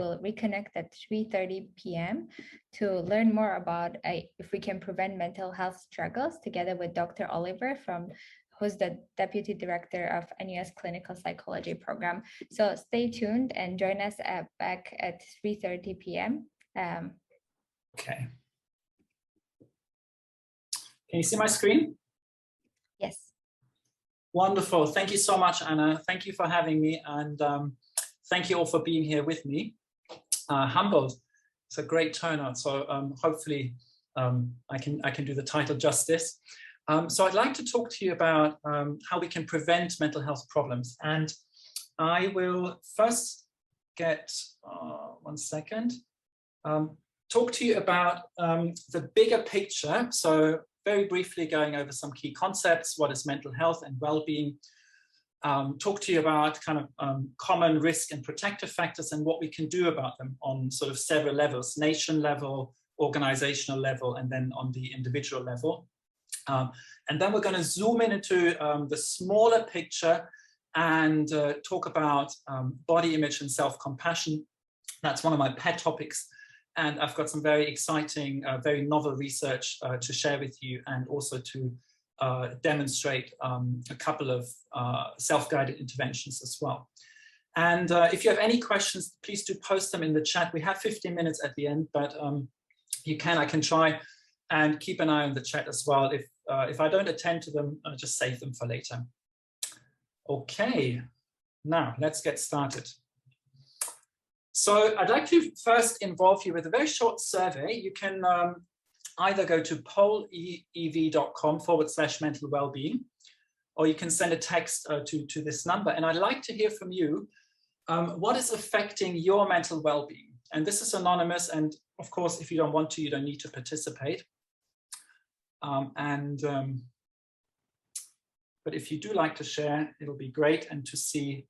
we'll reconnect at 3:30 p.m. to learn more about if we can prevent mental health struggles together with Dr. Oliver who's the Deputy Director of NUS Clinical Psychology Program. So stay tuned and join us back at 3:30 p.m. Okay. Can you see my screen? Yes. Wonderful. Thank you so much, Anna. Thank you for having me, and thank you all for being here with me. Humbled. It's a great turnout, so hopefully I can do the title justice. So I'd like to talk to you about how we can prevent mental health problems, and I will first get one second. Talk to you about the bigger picture. So very briefly going over some key concepts, what is mental health and well-being, talk to you about kind of common risk and protective factors and what we can do about them on sort of several levels, nation level, organizational level, and then on the individual level. And then we're going to zoom in into the smaller picture and talk about body image and self-compassion. That's one of my pet topics. And I've got some very exciting, very novel research to share with you, and also to demonstrate a couple of self-guided interventions as well. And if you have any questions, please do post them in the chat. We have 15 minutes at the end, but I can try and keep an eye on the chat as well. If I don't attend to them, I'll just save them for later. Okay, now let's get started. So I'd like to first involve you with a very short survey. You can either go to pollev.com/mental wellbeing, or you can send a text to this number. And I'd like to hear from you, what is affecting your mental well-being? And this is anonymous. And of course, if you don't want to, you don't need to participate. But if you do like to share, it'll be great. And to see,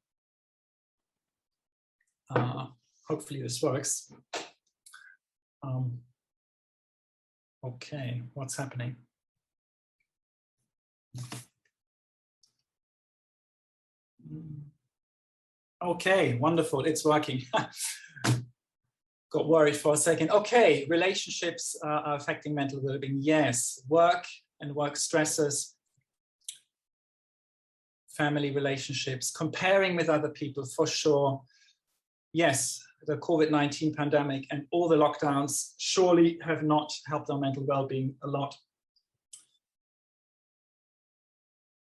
hopefully this works. Okay, what's happening? Okay, wonderful, it's working. Got worried for a second. Okay, relationships are affecting mental well-being. Yes, work and work stresses, family relationships, comparing with other people for sure. Yes, the COVID-19 pandemic and all the lockdowns surely have not helped our mental well-being a lot.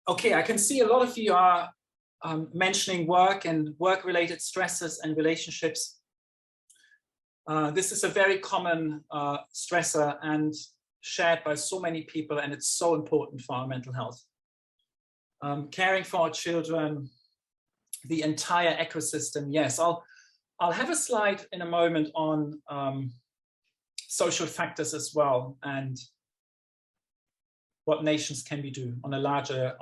Okay, I can see a lot of you are mentioning work and work-related stresses and relationships. This is a very common stressor and shared by so many people, and it's so important for our mental health. Caring for our children, the entire ecosystem. Yes, I'll have a slide in a moment on social factors as well, and what nations can we do on a larger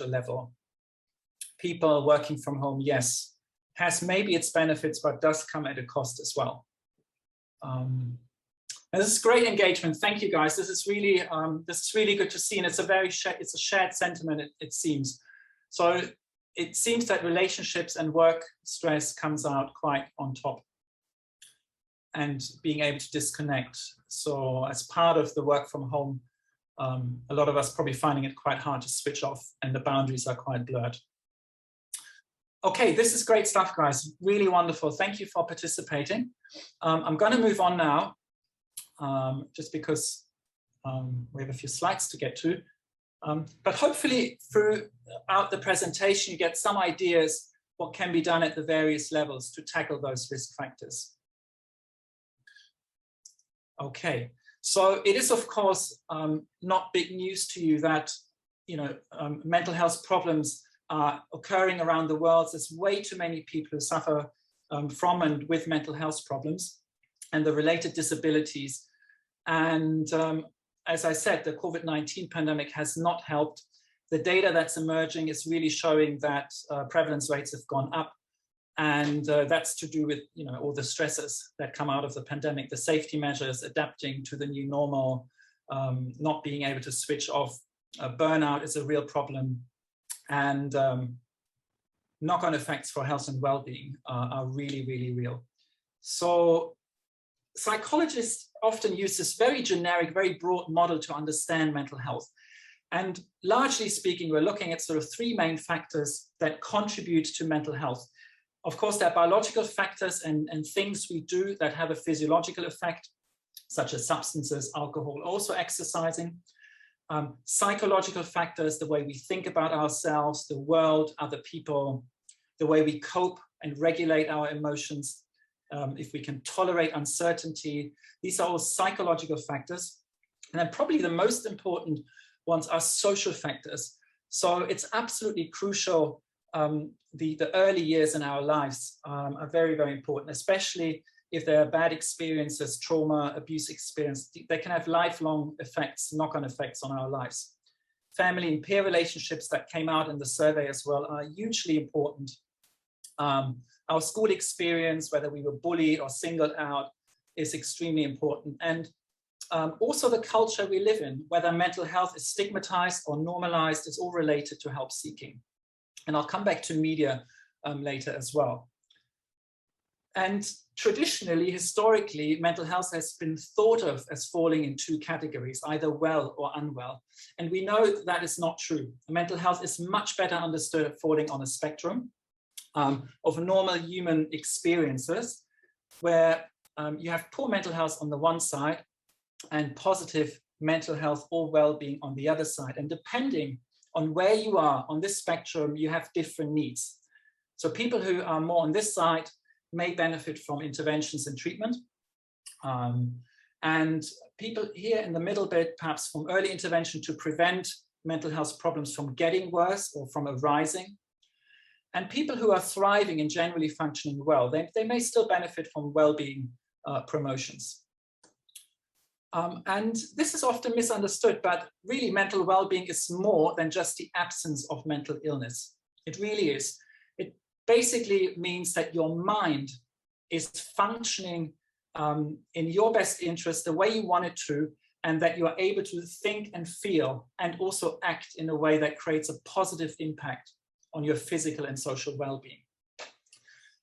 level. People working from home, yes, has maybe its benefits, but does come at a cost as well. And this is great engagement. Thank you, guys. This is really good to see, and it's a shared sentiment. It seems so. It seems that relationships and work stress comes out quite on top, and being able to disconnect. So as part of the work from home, a lot of us probably finding it quite hard to switch off, and the boundaries are quite blurred. Okay, this is great stuff, guys. Really wonderful. Thank you for participating. I'm going to move on now, just because we have a few slides to get to. But hopefully throughout the presentation, you get some ideas what can be done at the various levels to tackle those risk factors. Okay, so it is, of course, not big news to you that mental health problems are occurring around the world. There's way too many people who suffer from and with mental health problems and the related disabilities. And as I said, the COVID-19 pandemic has not helped. The data that's emerging is really showing that prevalence rates have gone up. And that's to do with all the stresses that come out of the pandemic, the safety measures, adapting to the new normal, not being able to switch off. Burnout is a real problem. And knock-on effects for health and well-being are really, really real. So psychologists often use this very generic, very broad model to understand mental health. And largely speaking, we're looking at sort of three main factors that contribute to mental health. Of course, there are biological factors and things we do that have a physiological effect, such as substances, alcohol, also exercising. Psychological factors, the way we think about ourselves, the world, other people, the way we cope and regulate our emotions, if we can tolerate uncertainty. These are all psychological factors. And then probably the most important ones are social factors. So it's absolutely crucial. The early years in our lives are very, very important, especially if there are bad experiences, trauma, abuse experience. They can have lifelong effects, knock-on effects on our lives. Family and peer relationships that came out in the survey as well are hugely important. Our school experience, whether we were bullied or singled out, is extremely important. And also the culture we live in, whether mental health is stigmatized or normalized, is all related to help seeking. And I'll come back to media later as well. And traditionally, historically, mental health has been thought of as falling in two categories, either well or unwell. And we know that is not true. Mental health is much better understood as falling on a spectrum of normal human experiences, where you have poor mental health on the one side and positive mental health or well-being on the other side. And depending on where you are on this spectrum, you have different needs. So people who are more on this side may benefit from interventions and treatment. And people here in the middle bit, perhaps from early intervention to prevent mental health problems from getting worse or from arising. And people who are thriving and generally functioning well, they may still benefit from well-being promotions. And this is often misunderstood, but really mental well-being is more than just the absence of mental illness. It really is. It basically means that your mind is functioning in your best interest, the way you want it to, and that you are able to think and feel and also act in a way that creates a positive impact on your physical and social well-being.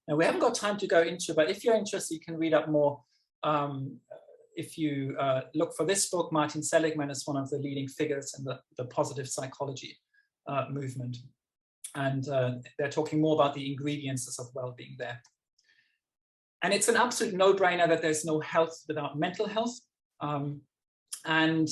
Now, we haven't got time to go into, but if you're interested, you can read up more. If you look for this book, Martin Seligman is one of the leading figures in the positive psychology movement. And they're talking more about the ingredients of well-being there. And it's an absolute no-brainer that there's no health without mental health. And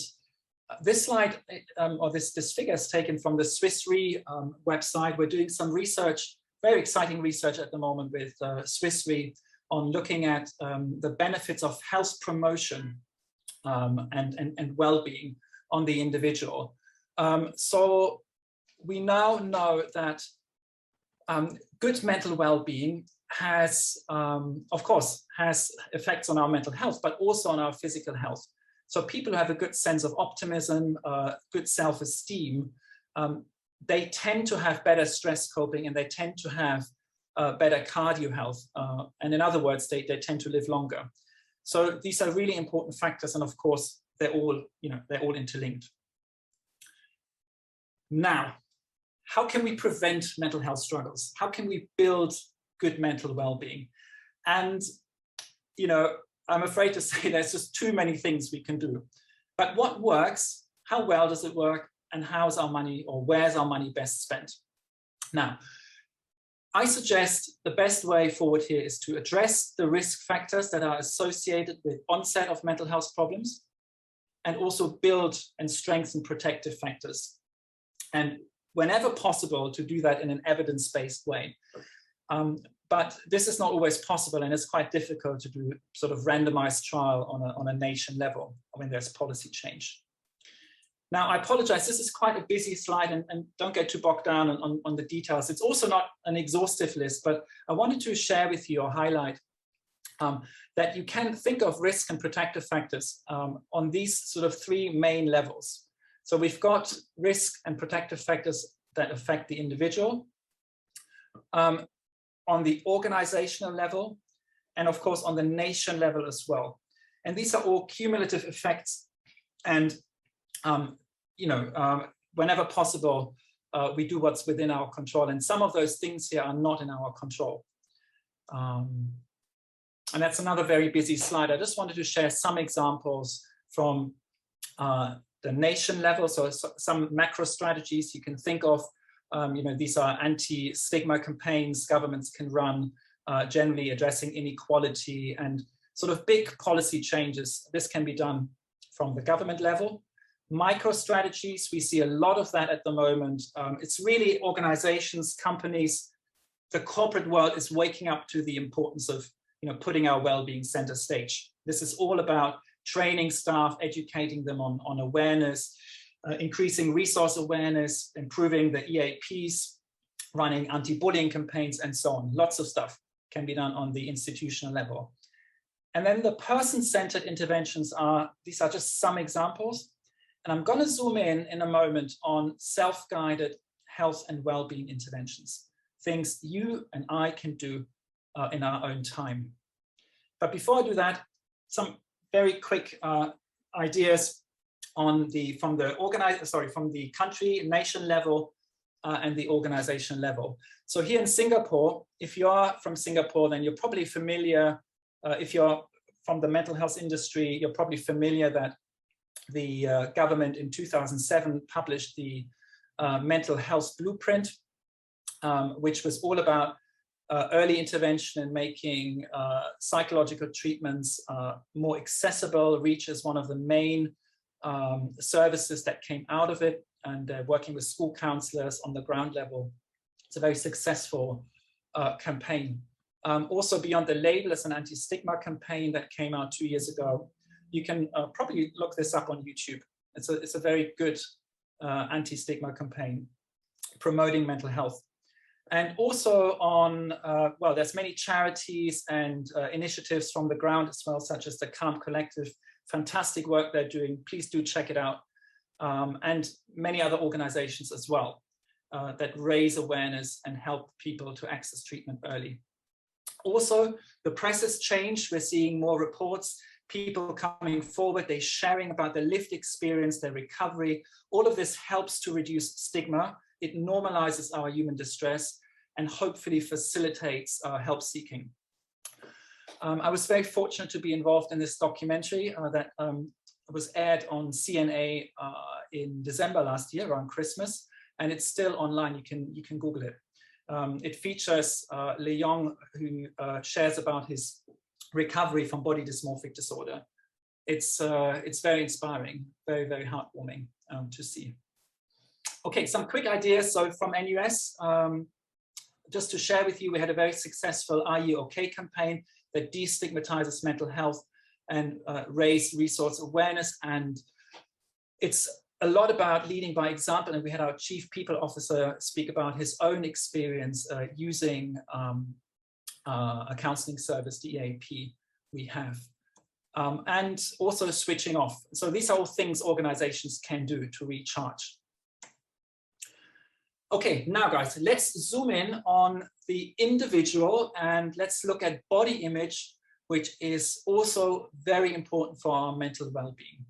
this slide, or this figure is taken from the Swiss Re website. We're doing some research, very exciting research at the moment with Swiss Re on looking at the benefits of health promotion and well-being on the individual. So we now know that good mental well-being has, of course, has effects on our mental health, but also on our physical health. So people who have a good sense of optimism, good self-esteem, they tend to have better stress coping, and they tend to have better cardio health. And in other words, they tend to live longer. So these are really important factors. And of course, they're all interlinked. Now, how can we prevent mental health struggles? How can we build good mental well-being? And, I'm afraid to say there's just too many things we can do. But what works? How well does it work? And how's our money, or where's our money best spent? Now, I suggest the best way forward here is to address the risk factors that are associated with onset of mental health problems, and also build and strengthen protective factors. And whenever possible, to do that in an evidence-based way. But this is not always possible, and it's quite difficult to do sort of randomized trial on a nation level when there's policy change. Now, I apologize, this is quite a busy slide, and don't get too bogged down on the details. It's also not an exhaustive list, but I wanted to share with you or highlight that you can think of risk and protective factors on these sort of three main levels. So we've got risk and protective factors that affect the individual, on the organizational level, and of course on the nation level as well. And these are all cumulative effects. And whenever possible, we do what's within our control. And some of those things here are not in our control. And that's another very busy slide. I just wanted to share some examples from the nation level. So some macro strategies you can think of. These are anti-stigma campaigns governments can run, generally addressing inequality and sort of big policy changes. This can be done from the government level. Micro strategies, we see a lot of that at the moment. It's really organizations, companies, the corporate world is waking up to the importance of putting our well-being center stage. This is all about training staff, educating them on awareness, increasing resource awareness, improving the EAPs, running anti-bullying campaigns, and so on. Lots of stuff can be done on the institutional level. And then the person-centered interventions these are just some examples. And I'm going to zoom in a moment on self-guided health and well-being interventions, things you and I can do in our own time. But before I do that, some very quick ideas from the country, nation level, and the organization level. So here in Singapore, if you are from Singapore, then you're probably familiar. If you're from the mental health industry, you're probably familiar that the government in 2007 published the mental health blueprint, which was all about early intervention and making psychological treatments more accessible. REACH is one of the main services that came out of it, and working with school counselors on the ground level. It's a very successful campaign. Also Beyond the Label is an anti-stigma campaign that came out 2 years ago. You can probably look this up on YouTube. It's a very good anti-stigma campaign promoting mental health. And also on, there's many charities and initiatives from the ground as well, such as the Calm Collective. Fantastic work they're doing. Please do check it out. And many other organizations as well that raise awareness and help people to access treatment early. Also, the press has changed. We're seeing more reports, people coming forward, they're sharing about their lived experience, their recovery. All of this helps to reduce stigma. It normalizes our human distress and hopefully facilitates help seeking. I was very fortunate to be involved in this documentary that was aired on CNA in December last year, around Christmas, and it's still online. You can Google it. It features Leong, who shares about his recovery from body dysmorphic disorder. It's very inspiring, very, very heartwarming to see. Okay, some quick ideas. So from NUS, just to share with you, we had a very successful Are You OK campaign that destigmatizes mental health and raised resource awareness. And it's a lot about leading by example. And we had our chief people officer speak about his own experience using a counseling service, the EAP we have. And also switching off. So these are all things organizations can do to recharge. Okay, now guys, let's zoom in on the individual and let's look at body image, which is also very important for our mental well-being.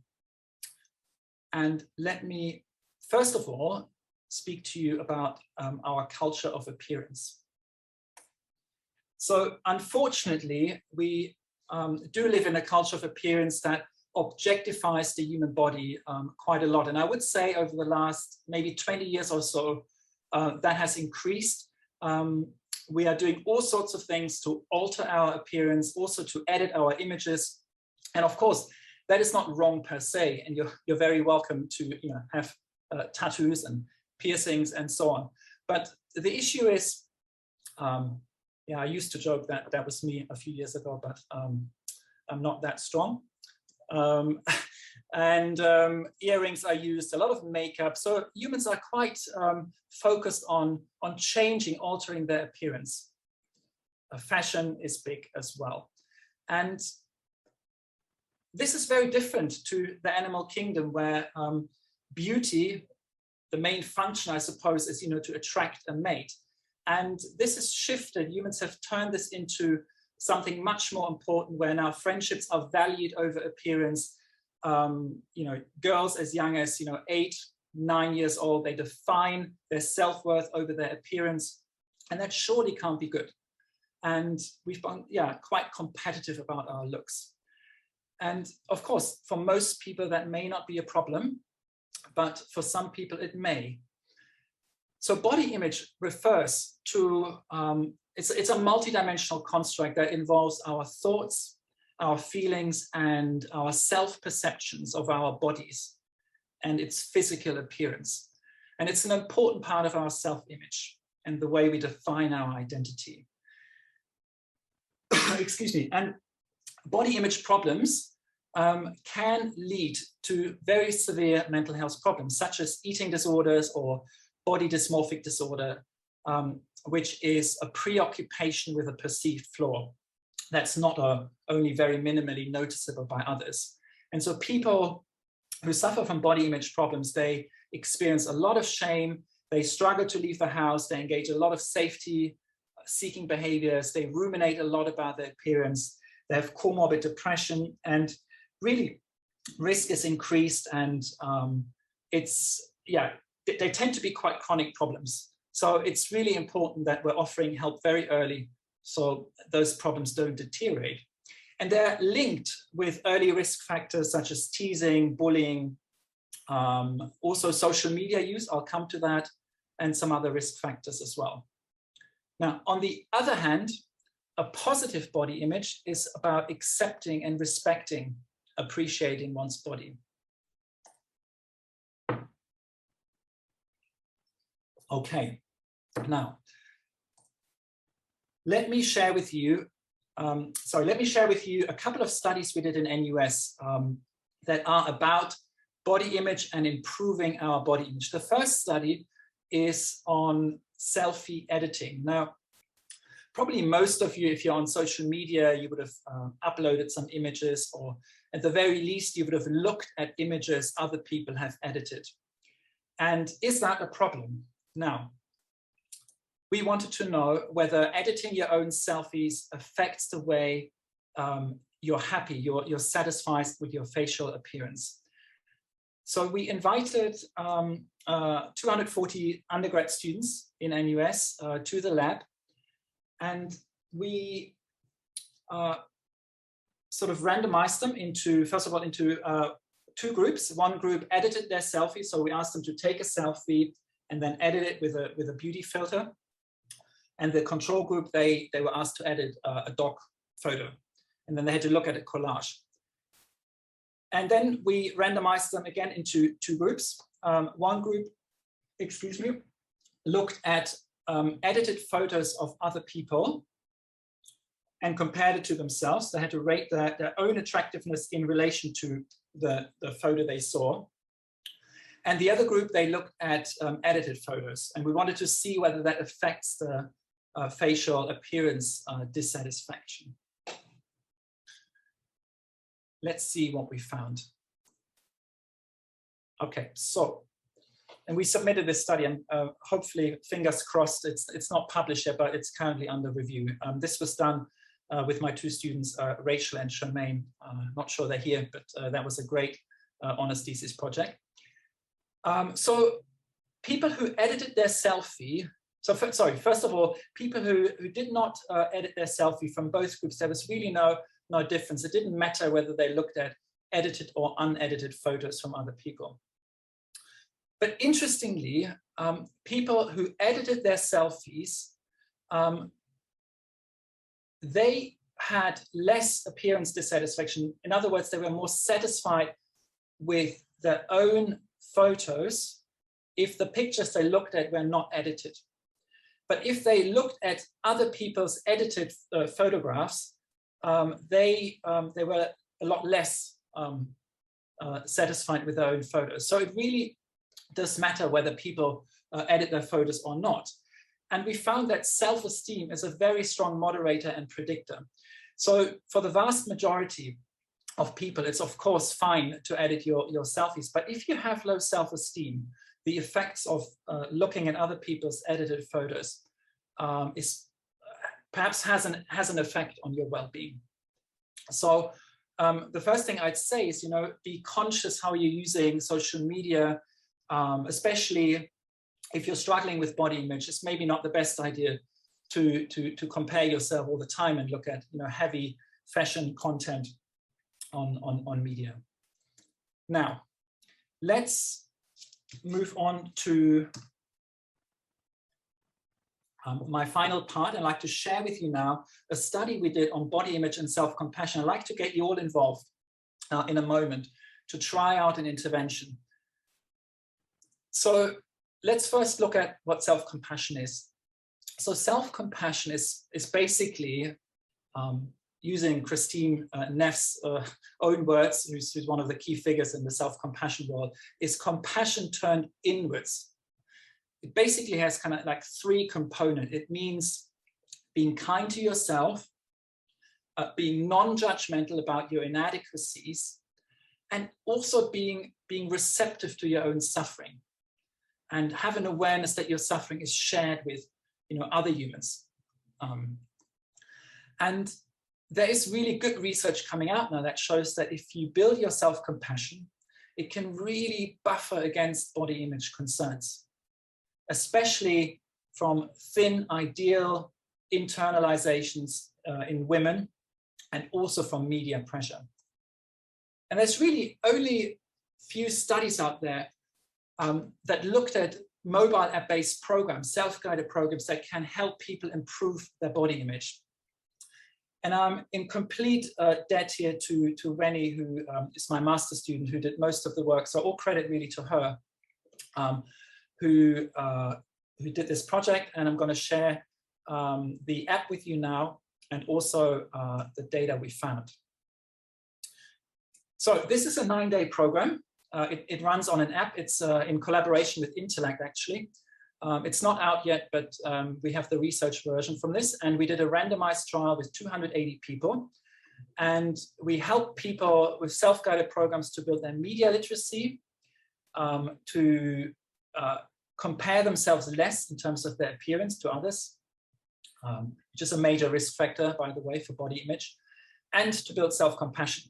And let me, first of all, speak to you about our culture of appearance. So unfortunately, we do live in a culture of appearance that objectifies the human body quite a lot. And I would say over the last maybe 20 years or so, that has increased. We are doing all sorts of things to alter our appearance, also to edit our images. And of course, that is not wrong per se. And you're very welcome to have tattoos and piercings and so on. But the issue is, I used to joke that that was me a few years ago, but I'm not that strong. Earrings are used, a lot of makeup. So humans are quite focused on changing, altering their appearance. Fashion is big as well. And this is very different to the animal kingdom, where beauty, the main function, I suppose, is to attract a mate. And this has shifted. Humans have turned this into something much more important, where now friendships are valued over appearance. Girls as young as 8, 9 years old, they define their self-worth over their appearance, and that surely can't be good. and we've been quite competitive about our looks. And of course, for most people that may not be a problem, but for some people it may. So body image refers to, it's a multidimensional construct that involves our thoughts, our feelings, and our self-perceptions of our bodies and its physical appearance. And it's an important part of our self-image and the way we define our identity. Excuse me. And body image problems can lead to very severe mental health problems, such as eating disorders or body dysmorphic disorder, which is a preoccupation with a perceived flaw that's not only very minimally noticeable by others. And so people who suffer from body image problems, they experience a lot of shame, they struggle to leave the house, they engage in a lot of safety-seeking behaviors, they ruminate a lot about their appearance, they have comorbid depression, and really risk is increased, and they tend to be quite chronic problems. So it's really important that we're offering help very early so those problems don't deteriorate. And they're linked with early risk factors such as teasing, bullying, also social media use, I'll come to that, and some other risk factors as well. Now, on the other hand, a positive body image is about accepting and respecting, appreciating one's body. Okay, now, let me share with you a couple of studies we did in NUS that are about body image and improving our body image. The first study is on selfie editing. Now, probably most of you, if you're on social media, you would have uploaded some images, or at the very least, you would have looked at images other people have edited. And is that a problem? Now, we wanted to know whether editing your own selfies affects the way you're happy, you're satisfied with your facial appearance. So we invited 240 undergrad students in NUS to the lab, and we sort of randomized them into, first of all, into two groups. One group edited their selfie, so we asked them to take a selfie and then edit it with a beauty filter. And the control group, they were asked to edit a dog photo, and then they had to look at a collage. And then we randomized them again into two groups. One group, looked at edited photos of other people and compared it to themselves. They had to rate their own attractiveness in relation to the photo they saw. And the other group, they looked at edited photos, and we wanted to see whether that affects the facial appearance dissatisfaction. Let's see what we found. Okay, so, and we submitted this study, and hopefully, fingers crossed, it's not published yet, but it's currently under review. This was done with my two students, Rachel and Charmaine. Not sure they're here, but that was a great honors thesis project. So people who edited their selfie, first of all, people who did not edit their selfie from both groups, there was really no difference. It didn't matter whether they looked at edited or unedited photos from other people. But interestingly, people who edited their selfies, they had less appearance dissatisfaction. In other words, they were more satisfied with their own photos if the pictures they looked at were not edited. But if they looked at other people's edited photographs, they were a lot less satisfied with their own photos. So it really does matter whether people edit their photos or not. And we found that self-esteem is a very strong moderator and predictor. So for the vast majority of people, it's of course fine to edit your selfies. But if you have low self-esteem, the effects of looking at other people's edited photos perhaps has an effect on your well-being. So the first thing I'd say is, be conscious how you're using social media, especially if you're struggling with body image. It's maybe not the best idea to compare yourself all the time and look at heavy fashion content on media. Now, let's move on to my final part. I'd like to share with you now a study we did on body image and self-compassion. I'd like to get you all involved in a moment to try out an intervention. So let's first look at what self-compassion is. So self-compassion is basically, using Christine Neff's own words, who's one of the key figures in the self-compassion world, is compassion turned inwards. It basically has kind of like three components. It means being kind to yourself, being non-judgmental about your inadequacies, and also being receptive to your own suffering, and have an awareness that your suffering is shared with other humans. And there is really good research coming out now that shows that if you build your self-compassion, it can really buffer against body image concerns, especially from thin ideal internalizations in women, and also from media pressure. And there's really only few studies out there that looked at mobile app-based programs, self-guided programs that can help people improve their body image. And I'm in complete debt here to Rennie, who is my master student, who did most of the work. So all credit really to her, who did this project. And I'm going to share the app with you now, and also the data we found. So this is a 9-day program. It runs on an app. It's in collaboration with Intellect, actually. It's not out yet, but we have the research version from this. And we did a randomized trial with 280 people. And we help people with self-guided programs to build their media literacy, to compare themselves less in terms of their appearance to others, which is a major risk factor, by the way, for body image, and to build self-compassion.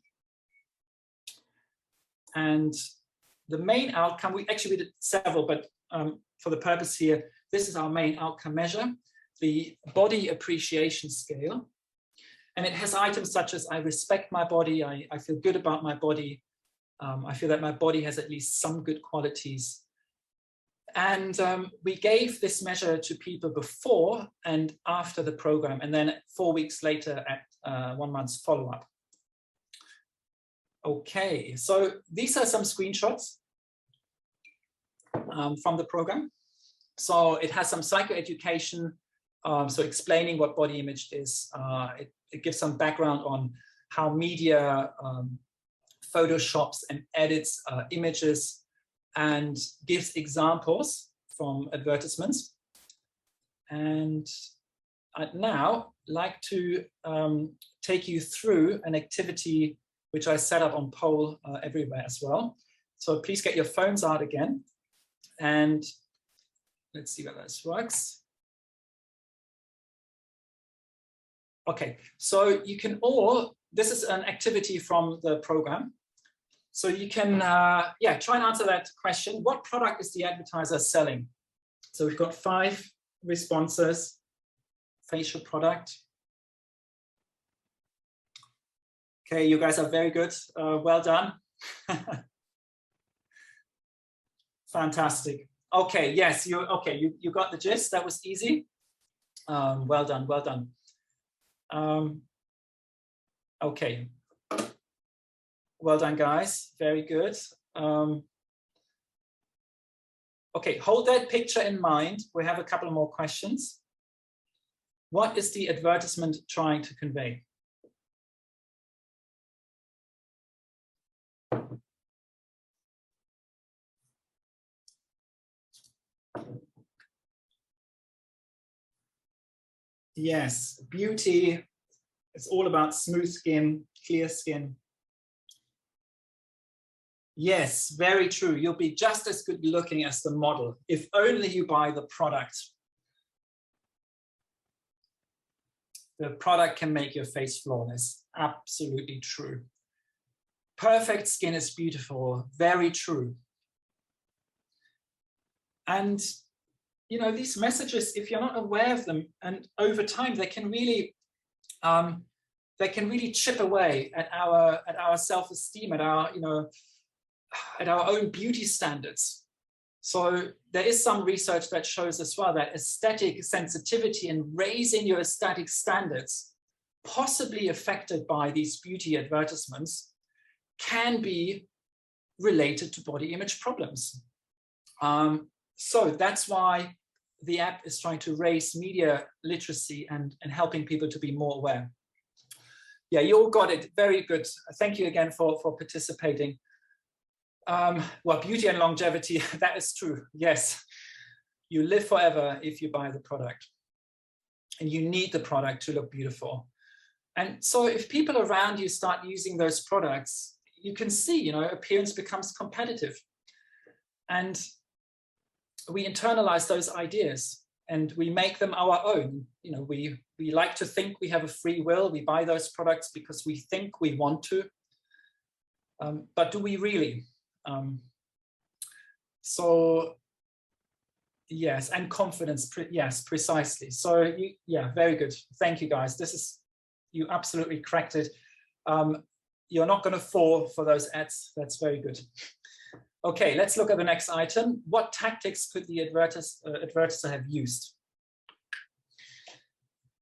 And the main outcome, we did several, but for the purpose here, this is our main outcome measure, the body appreciation scale. And it has items such as I respect my body, I feel good about my body, I feel that my body has at least some good qualities. And we gave this measure to people before and after the program, and then 4 weeks later at 1 month's follow-up. Okay, so these are some screenshots from the program. So it has some psychoeducation, so explaining what body image is. It gives some background on how media photoshops and edits images, and gives examples from advertisements. And I'd now like to take you through an activity which I set up on poll everywhere as well. So please get your phones out again. And let's see whether this works. Okay, so you can all, this is an activity from the program. So you can, try and answer that question. What product is the advertiser selling? So we've got 5 responses. Facial product. Okay, you guys are very good. Well done. Fantastic. Okay, yes, you got the gist. That was easy. Well done, well done. Okay. Well done, guys. Very good. Okay, hold that picture in mind. We have a couple more questions. What is the advertisement trying to convey? Yes, beauty. It's all about smooth skin, clear skin. Yes, very true. You'll be just as good looking as the model if only you buy the product. The product can make your face flawless. Absolutely true. Perfect skin is beautiful. Very true. And these messages, if you're not aware of them, and over time they can really chip away at our self-esteem, at our own beauty standards. So there is some research that shows as well that aesthetic sensitivity and raising your aesthetic standards, possibly affected by these beauty advertisements, can be related to body image problems. So that's why the app is trying to raise media literacy and helping people to be more aware. Yeah, you all got it. Very good. Thank you again for participating. Well, beauty and longevity, that is true. Yes, you live forever if you buy the product. And you need the product to look beautiful. And so if people around you start using those products, you can see, appearance becomes competitive. And we internalize those ideas and we make them our own. We like to think we have a free will. We buy those products because we think we want to. But do we really? So yes, and confidence, yes, precisely. So yeah, very good. Thank you guys. You absolutely cracked it. You're not going to fall for those ads. That's very good. Okay, let's look at the next item. What tactics could the advertiser have used?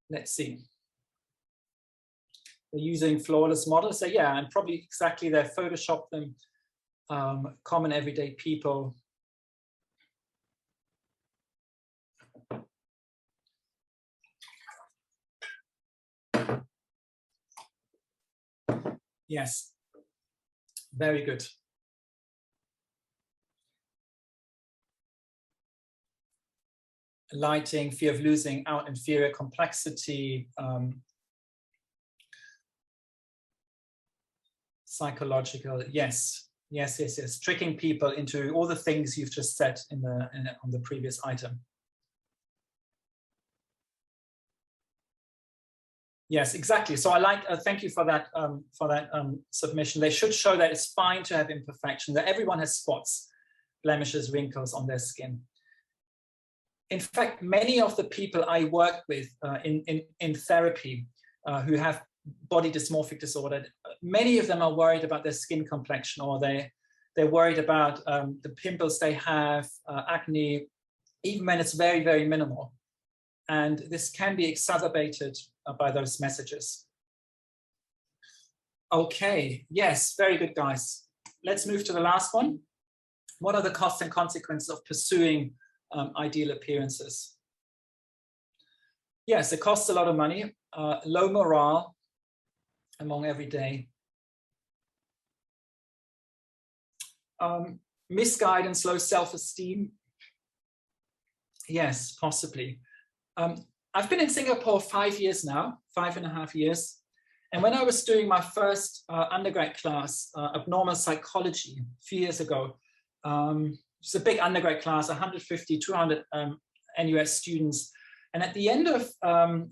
Let's see. They're using flawless models. So yeah, and probably exactly they Photoshop them. Common everyday people. Yes, very good. Lighting, fear of losing out, inferior complexity, psychological, yes. Yes. Tricking people into all the things you've just said on the previous item. Yes, exactly. So I like, thank you for that submission. They should show that it's fine to have imperfection, that everyone has spots, blemishes, wrinkles on their skin. In fact, many of the people I work with in therapy who have body dysmorphic disorder, many of them are worried about their skin complexion, or they're worried about the pimples they have, acne, even when it's very, very minimal. And this can be exacerbated by those messages. Okay, yes, very good, guys. Let's move to the last one. What are the costs and consequences of pursuing ideal appearances? Yes, it costs a lot of money, low morale among everyday. Misguidance, low self-esteem. Yes, possibly. I've been in Singapore 5 years now, 5.5 years. And when I was doing my first undergrad class, abnormal psychology, a few years ago, it's a big undergrad class, 150, 200 NUS students. And at the end of my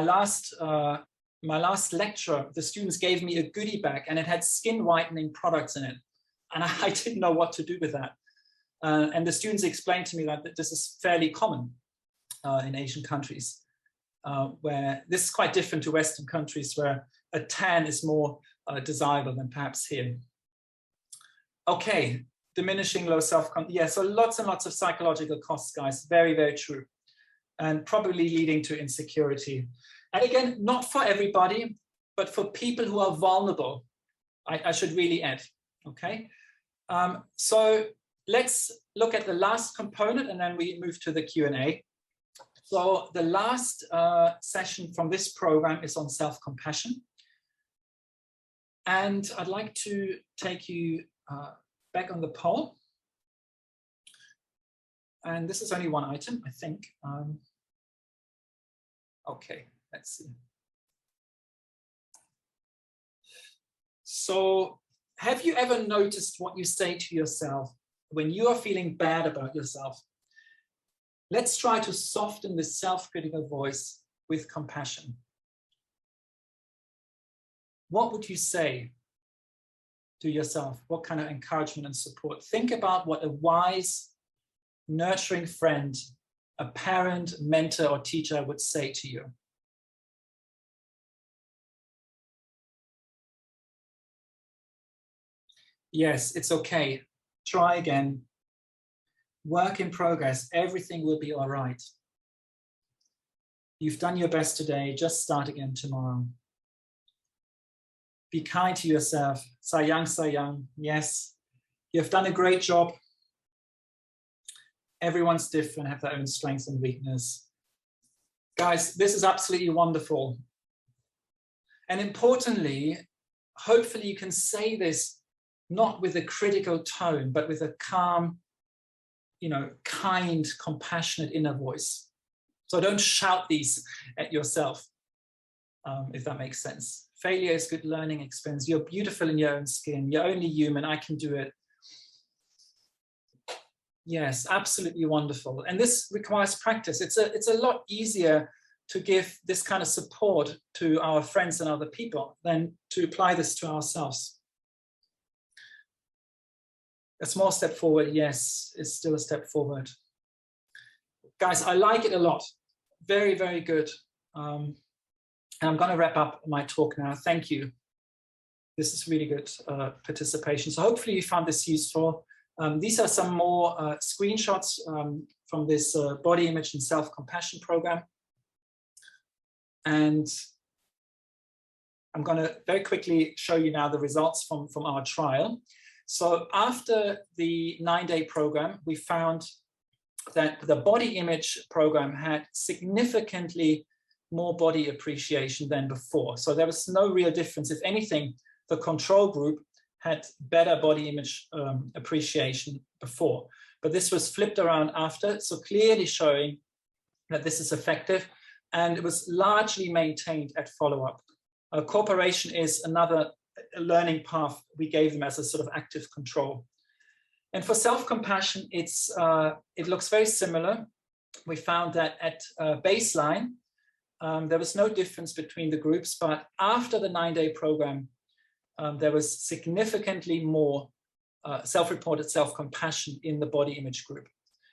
last lecture, the students gave me a goodie bag and it had skin whitening products in it. And I didn't know what to do with that. And the students explained to me that this is fairly common in Asian countries, where this is quite different to Western countries where a tan is more desirable than perhaps here. Okay, diminishing low self-confidence. Yeah, so lots and lots of psychological costs, guys. Very, very true. And probably leading to insecurity. And again, not for everybody, but for people who are vulnerable, I should really add, okay? So let's look at the last component and then we move to the Q&A. So the last session from this program is on self-compassion. And I'd like to take you back on the poll. And this is only one item, I think. Okay, let's see. So have you ever noticed what you say to yourself when you are feeling bad about yourself? Let's try to soften this self-critical voice with compassion. What would you say to yourself? What kind of encouragement and support? Think about what a wise nurturing friend a parent, mentor, or teacher would say to you? Yes, it's okay. Try again. Work in progress. Everything will be all right. You've done your best today. Just start again tomorrow. Be kind to yourself. Sayang, sayang. Yes, you've done a great job. Everyone's different, have their own strengths and weakness. Guys, this is absolutely wonderful. And importantly, hopefully you can say this not with a critical tone, but with a calm, kind, compassionate inner voice. So don't shout these at yourself, if that makes sense. Failure is good learning experience. You're beautiful in your own skin. You're only human. I can do it. Yes, absolutely wonderful. And this requires practice. It's a lot easier to give this kind of support to our friends and other people than to apply this to ourselves. A small step forward, yes, is still a step forward. Guys, I like it a lot. Very, very good. And I'm going to wrap up my talk now. Thank you. This is really good participation. So hopefully you found this useful. These are some more screenshots from this body image and self-compassion program. And I'm going to very quickly show you now the results from our trial. So after the 9-day program, we found that the body image program had significantly more body appreciation than before. So there was no real difference. If anything, the control group had better body image appreciation before, but this was flipped around after, so clearly showing that this is effective, and it was largely maintained at follow-up. Cooperation is another learning path we gave them as a sort of active control. And for self-compassion, it looks very similar. We found that at baseline, there was no difference between the groups, but after the 9-day program, there was significantly more self-reported self-compassion in the body image group.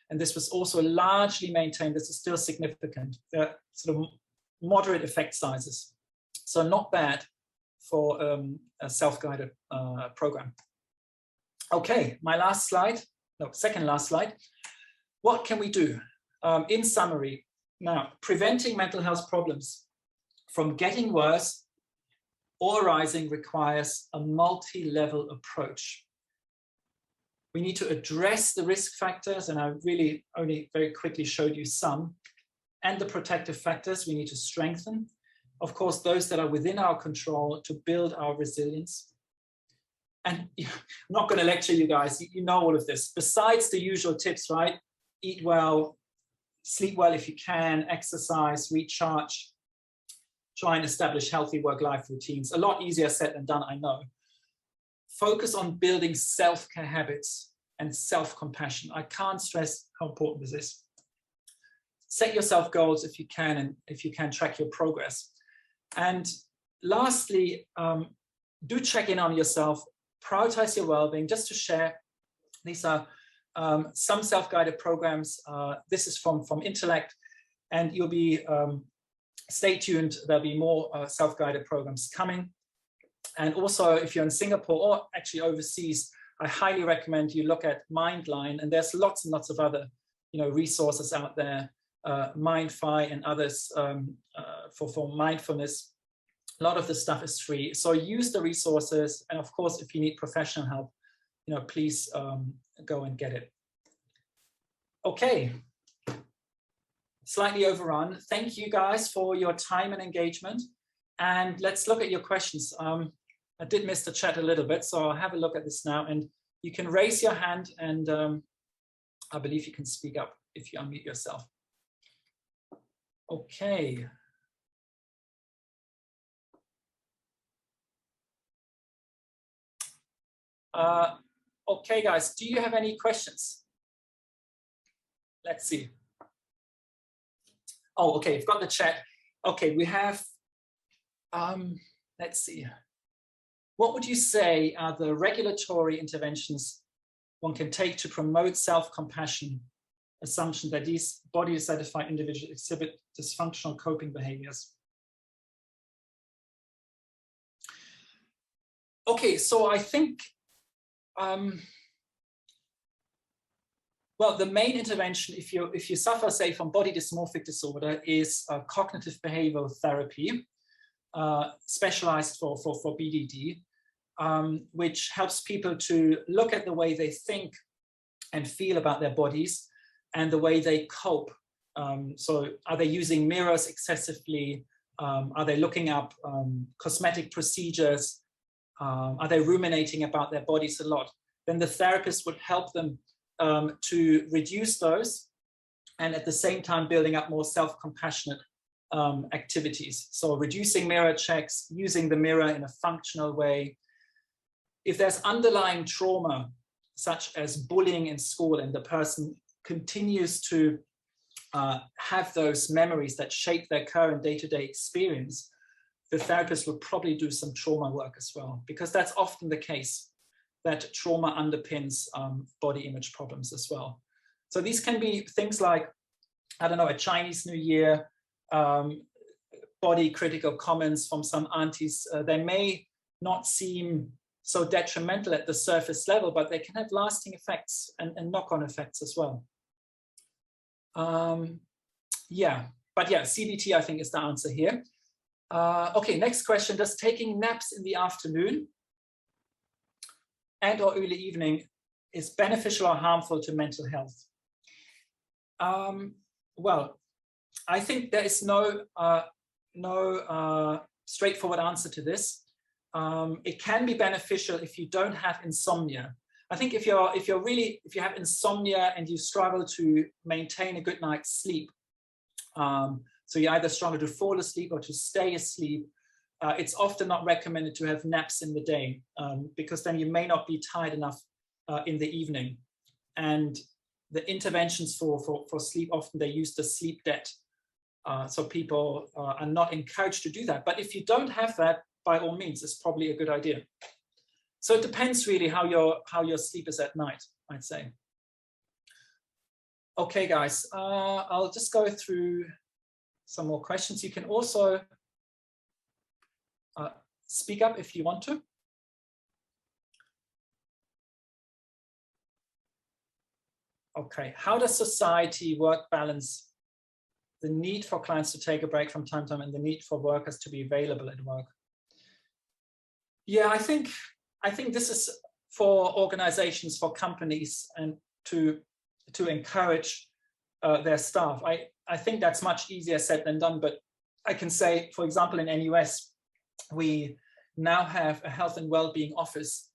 And this was also largely maintained. This is still significant. They're sort of moderate effect sizes. So not bad for a self-guided program. Okay, my last slide, no, second last slide. What can we do? In summary, now, preventing mental health problems from getting worse or rising requires a multi-level approach. We need to address the risk factors, and I really only very quickly showed you some, and the protective factors we need to strengthen. Of course, those that are within our control to build our resilience. And I'm not going to lecture you guys, you know all of this. Besides the usual tips, right? Eat well, sleep well if you can, exercise, recharge, try and establish healthy work-life routines. A lot easier said than done, I know. Focus on building self-care habits and self-compassion. I can't stress how important this is. Set yourself goals if you can, and if you can, track your progress. And lastly, do check in on yourself, prioritize your well-being. Just to share, these are some self-guided programs. This is from Intellect, and you'll be, stay tuned, there'll be more self-guided programs coming. And also, if you're in Singapore or actually overseas, I highly recommend you look at Mindline, and there's lots and lots of other resources out there, MindFi and others for mindfulness. A lot of the stuff is free, so use the resources, and of course, if you need professional help, please go and get it. Okay, slightly overrun. Thank you guys for your time and engagement, and let's look at your questions. I did miss the chat a little bit, so I'll have a look at this now, and you can raise your hand, and I believe you can speak up if you unmute yourself. Okay. Okay, guys, do you have any questions? Let's see. Oh, okay, you've got the chat. Okay, we have, let's see. What would you say are the regulatory interventions one can take to promote self-compassion assumption that these body dissatisfied individuals exhibit dysfunctional coping behaviors. Okay, so I think, well, the main intervention, if you suffer, say, from body dysmorphic disorder, is cognitive behavioral therapy, specialized for BDD, which helps people to look at the way they think and feel about their bodies and the way they cope. So are they using mirrors excessively? Are they looking up cosmetic procedures? Are they ruminating about their bodies a lot? Then the therapist would help them to reduce those, and at the same time building up more self-compassionate activities. So reducing mirror checks, using the mirror in a functional way. If there's underlying trauma, such as bullying in school, and the person continues to have those memories that shape their current day-to-day experience, the therapist will probably do some trauma work as well, because that's often the case, that trauma underpins body image problems as well. So these can be things like, I don't know, a Chinese New Year, body critical comments from some aunties. They may not seem so detrimental at the surface level, but they can have lasting effects and knock-on effects as well. Yeah, but yeah, CBT I think is the answer here. Okay, next question. Does taking naps in the afternoon and or early evening is beneficial or harmful to mental health? Well, I think there is no straightforward answer to this. It can be beneficial if you don't have insomnia. I think if you have insomnia and you struggle to maintain a good night's sleep, so you either struggle to fall asleep or to stay asleep, it's often not recommended to have naps in the day, because then you may not be tired enough in the evening. And the interventions for sleep, often they use the sleep debt. So people are not encouraged to do that. But if you don't have that, by all means, it's probably a good idea. So it depends really how your sleep is at night, I'd say. Okay, guys, I'll just go through some more questions. You can also speak up if you want to. Okay, how does society work balance the need for clients to take a break from time to time and the need for workers to be available at work? Yeah, I think this is for organizations, for companies, and to encourage their staff. I think that's much easier said than done, but I can say, for example, in NUS, we now have a health and well-being office,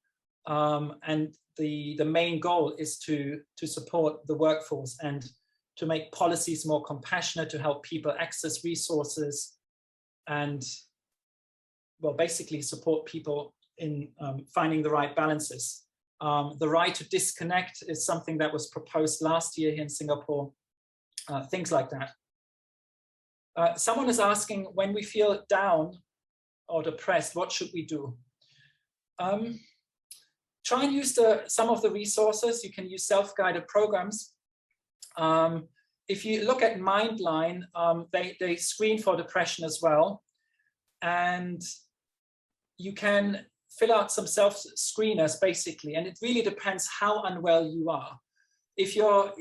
and the main goal is to support the workforce and to make policies more compassionate, to help people access resources, and well, basically support people in finding the right balances. The right to disconnect is something that was proposed last year here in Singapore, things like that. Someone is asking, when we feel down or depressed, what should we do? Try and use some of the resources. You can use self-guided programs. If you look at Mindline, they screen for depression as well. And you can fill out some self-screeners basically, and it really depends how unwell you are. If you're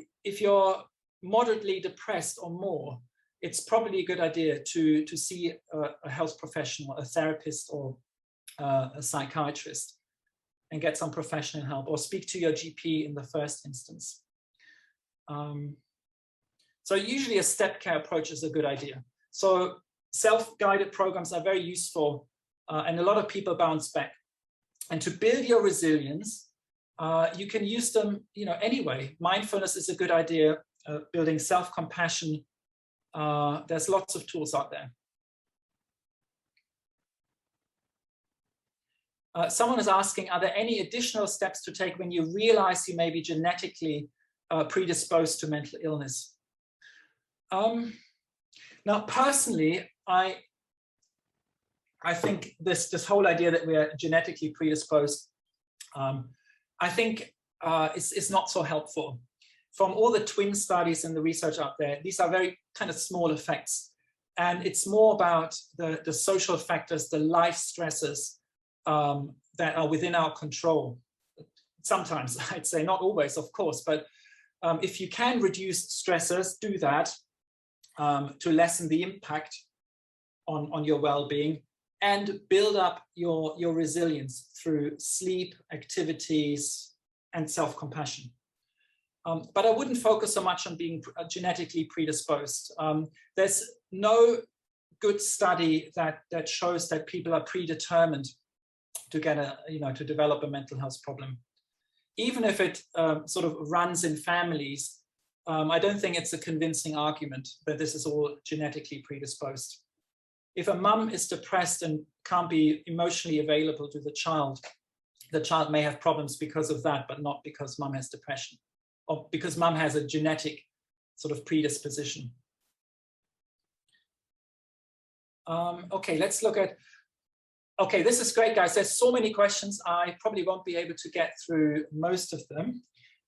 moderately depressed or more, it's probably a good idea to see a health professional, a therapist, or a psychiatrist, and get some professional help, or speak to your GP in the first instance. So usually a step care approach is a good idea. So self-guided programs are very useful, and a lot of people bounce back. And to build your resilience, you can use them, anyway. Mindfulness is a good idea. Building self-compassion. There's lots of tools out there. Someone is asking, are there any additional steps to take when you realize you may be genetically predisposed to mental illness? Now, personally, I think this whole idea that we are genetically predisposed, I think is not so helpful. from all the twin studies and the research out there, these are very kind of small effects. And it's more about the social factors, the life stresses that are within our control. Sometimes, I'd say, not always, of course, but if you can reduce stressors, do that to lessen the impact on your well-being, and build up your resilience through sleep, activities, and self-compassion. But I wouldn't focus so much on being genetically predisposed. There's no good study that shows that people are predetermined to get to develop a mental health problem. Even if it sort of runs in families, I don't think it's a convincing argument that this is all genetically predisposed. If a mum is depressed and can't be emotionally available to the child may have problems because of that, but not because mum has depression, or because mum has a genetic sort of predisposition. Okay, let's look at, okay, this is great, guys. There's so many questions. I probably won't be able to get through most of them.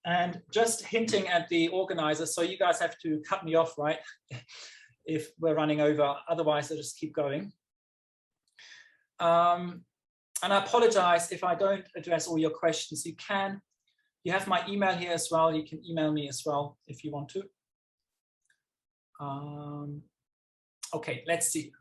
And just hinting at the organizers, so you guys have to cut me off, right? If we're running over, otherwise I'll just keep going. And I apologize if I don't address all your questions. You have my email here as well. You can email me as well if you want to. Okay, let's see.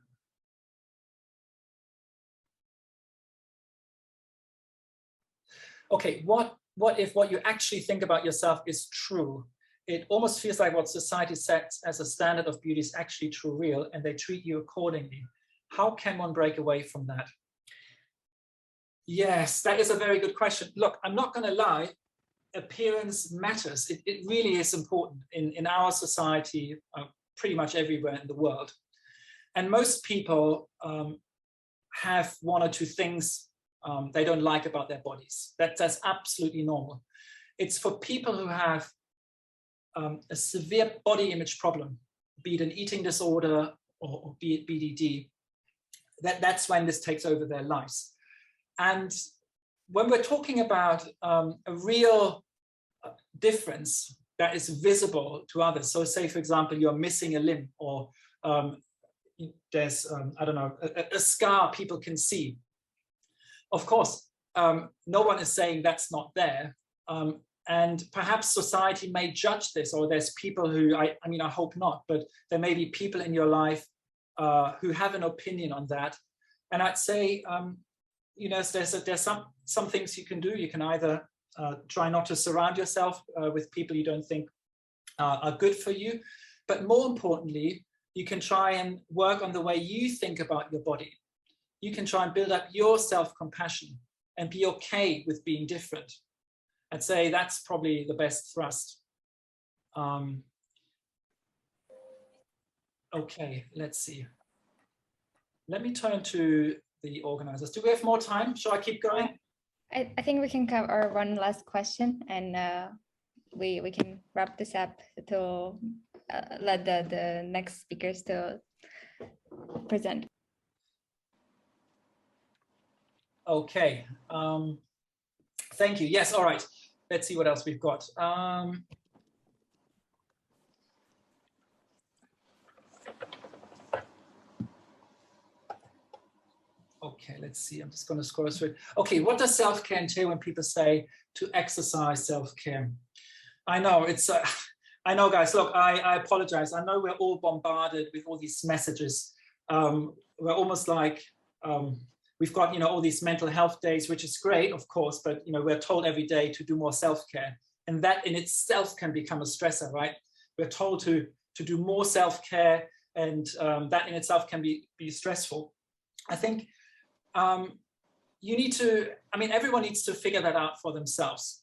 Okay, what if what you actually think about yourself is true? It almost feels like what society sets as a standard of beauty is actually true, real, and they treat you accordingly. How can one break away from that? Yes, that is a very good question. Look, I'm not going to lie, appearance matters. It really is important in our society, pretty much everywhere in the world. And most people have one or two things they don't like about their bodies. That's absolutely normal. It's for people who have a severe body image problem, be it an eating disorder or be it BDD, that's when this takes over their lives. And when we're talking about a real difference that is visible to others, so say, for example, you're missing a limb, or there's, I don't know, a scar people can see. Of course, no one is saying that's not there. And perhaps society may judge this, or there's people who, I mean, I hope not, but there may be people in your life who have an opinion on that. And I'd say, you know, there's some things you can do. You can either try not to surround yourself with people you don't think are good for you. But more importantly, you can try and work on the way you think about your body. You can try and build up your self-compassion and be okay with being different. I'd say that's probably the best thrust. Okay, let's see. Let me turn to the organizers. Do we have more time? Shall I keep going? I think we can cover one last question, and we can wrap this up to let the next speakers to present. Okay. Thank you. Yes. All right. Let's see what else we've got. Okay, let's see. I'm just going to scroll through it. Okay, what does self-care entail when people say to exercise self-care? I know it's. I know, guys. Look, I apologize. I know we're all bombarded with all these messages. We're almost like we've got, you know, all these mental health days, which is great, of course. But you know, we're told every day to do more self-care, and that in itself can become a stressor, right? We're told to do more self-care, and that in itself can be stressful. I think. You need to, I mean, everyone needs to figure that out for themselves.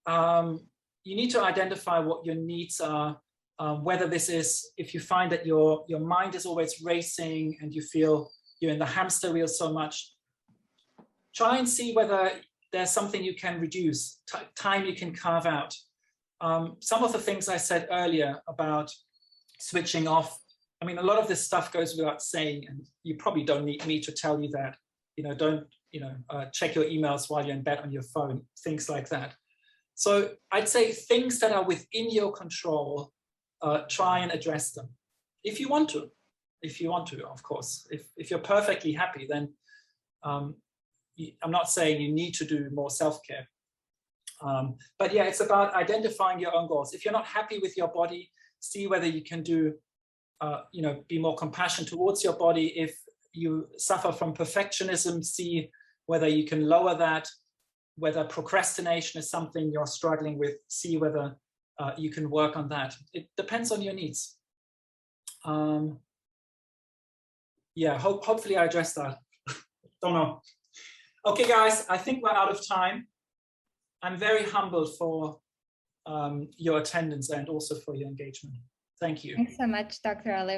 You need to identify what your needs are, whether this is, if you find that your mind is always racing and you feel you're in the hamster wheel so much, try and see whether there's something you can reduce, time you can carve out. Some of the things I said earlier about switching off, I mean, a lot of this stuff goes without saying, and you probably don't need me to tell you that. You know, don't, you know, check your emails while you're in bed on your phone, things like that. So I'd say things that are within your control, try and address them. If you want to, of course. If you're perfectly happy, then I'm not saying you need to do more self-care. But yeah, it's about identifying your own goals. If you're not happy with your body, see whether you can do, be more compassionate towards your body. If you suffer from perfectionism, see whether you can lower that. Whether procrastination is something you're struggling with, see whether you can work on that. It depends on your needs. Yeah, hopefully I addressed that. Don't know. Okay, guys, I think we're out of time. I'm very humbled for your attendance and also for your engagement. Thank you. Thanks so much, Dr. Oliver.